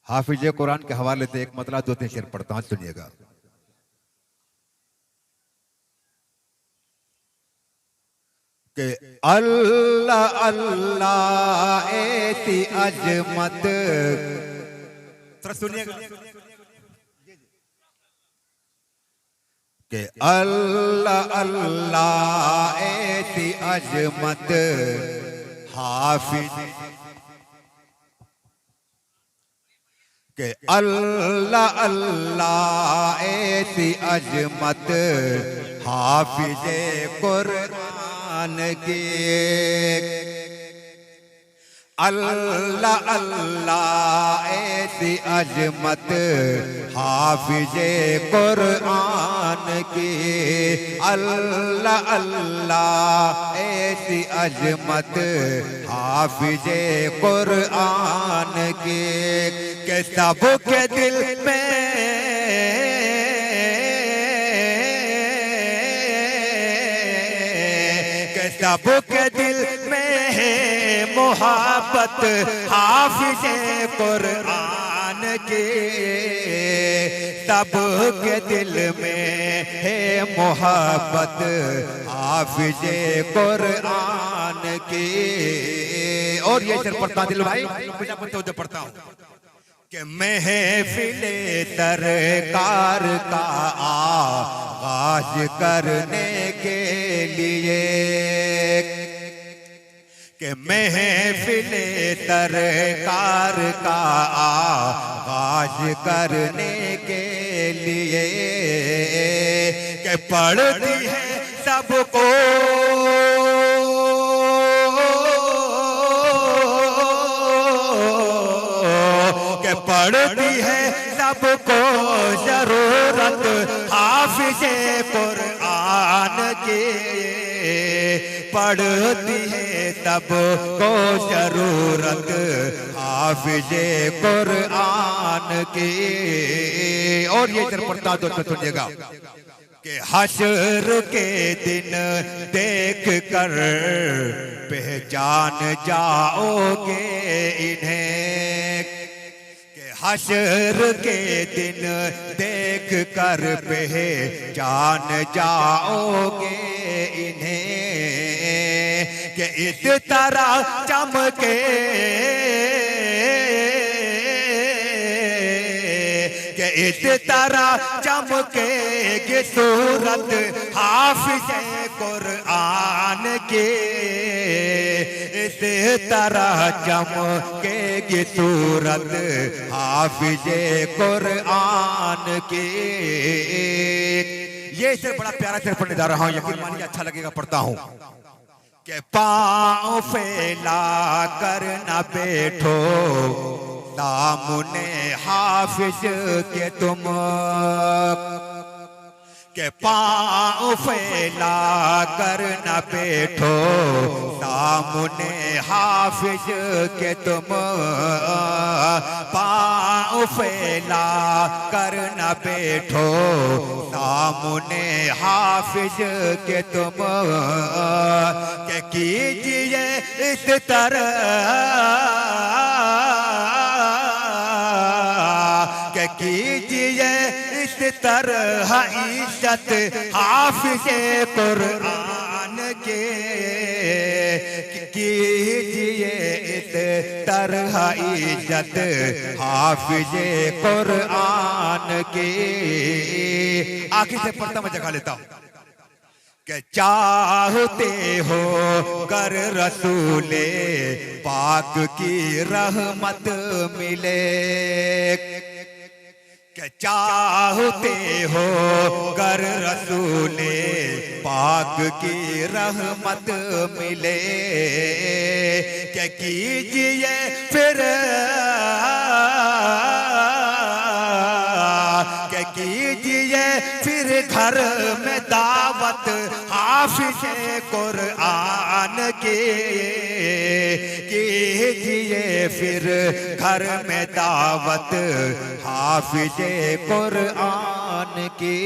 हाफिज कुरान के हवाले से एक मतला दो तीन शेर पढ़ता हूं, सुनिएगा। कि अल्लाह अल्लाह ऐसी अजमत, थोड़ा सुनिएगा। कि अल्लाह अल्लाह ऐसी अजमत हाफिज, कि अल्लाह अल्लाह ऐसी अजमत हाफिज कुरान की। अल्लाह अल्लाह ऐसी अजमत हाफिज कुरान की। अल्लाह अल्लाह ऐसी अजमत हाफिज कुरान की। के सबके दिल में सबके दिल में है मोहब्बत हाफिज कुरान के। सबके दिल में है मोहब्बत हाफिज कुरान के। और ये शेर पढ़ता दिल भाई, तो पढ़ता हूँ कि महफिले सरकार का आगाज करने के लिए। कि महफिले सरकार का आगाज करने के लिए। कि पढ़ती है सबको पढ़ती है सबको जरूरत हाफिज कुरान की। पढ़ती है सबको जरूरत हाफिज कुरान की। और ये शेर पढ़ता दोस्तों सुनिएगा। कि हश्र के दिन देख कर पहचान जाओगे इन्हें। हश्र के दिन देख कर पहचान जाओगे इन्हें। कि इस तरह चमके कि इस तरह चमकेगी सूरत हाफिज कुरान की। इस तरह चमकेगी सूरत हाफिज कुरान की। ये शेर बड़ा प्यारा शेर पढ़ने जा रहा हूं, यकीन मानिए अच्छा लगेगा, पढ़ता हूं। कि पांव फैला कर न बैठो सामने हाफिज के तुम। के पांव फैला कर न बैठो सामने हाफिज के तुम। पांव फैला कर न बैठो सामने हाफिज के तुम। के कीजिए इस तरह के कीजिए इस तरह इज्जत हाफिज कुरान के। कीजिए इस तरह इज्जत हाफिज कुरान के। आखिर से पढ़ता मैं जगह लेता हूं। कि चाहते हो कर रसूले पाक की रहमत मिले। कि चाहते हो कर रसूले पाक की रहमत मिले। कि कीजिए फिर कि कीजिए फिर घर में दावत हाफिज कुरान की। कीजिए फिर घर में दावत हाफिज कुरान की।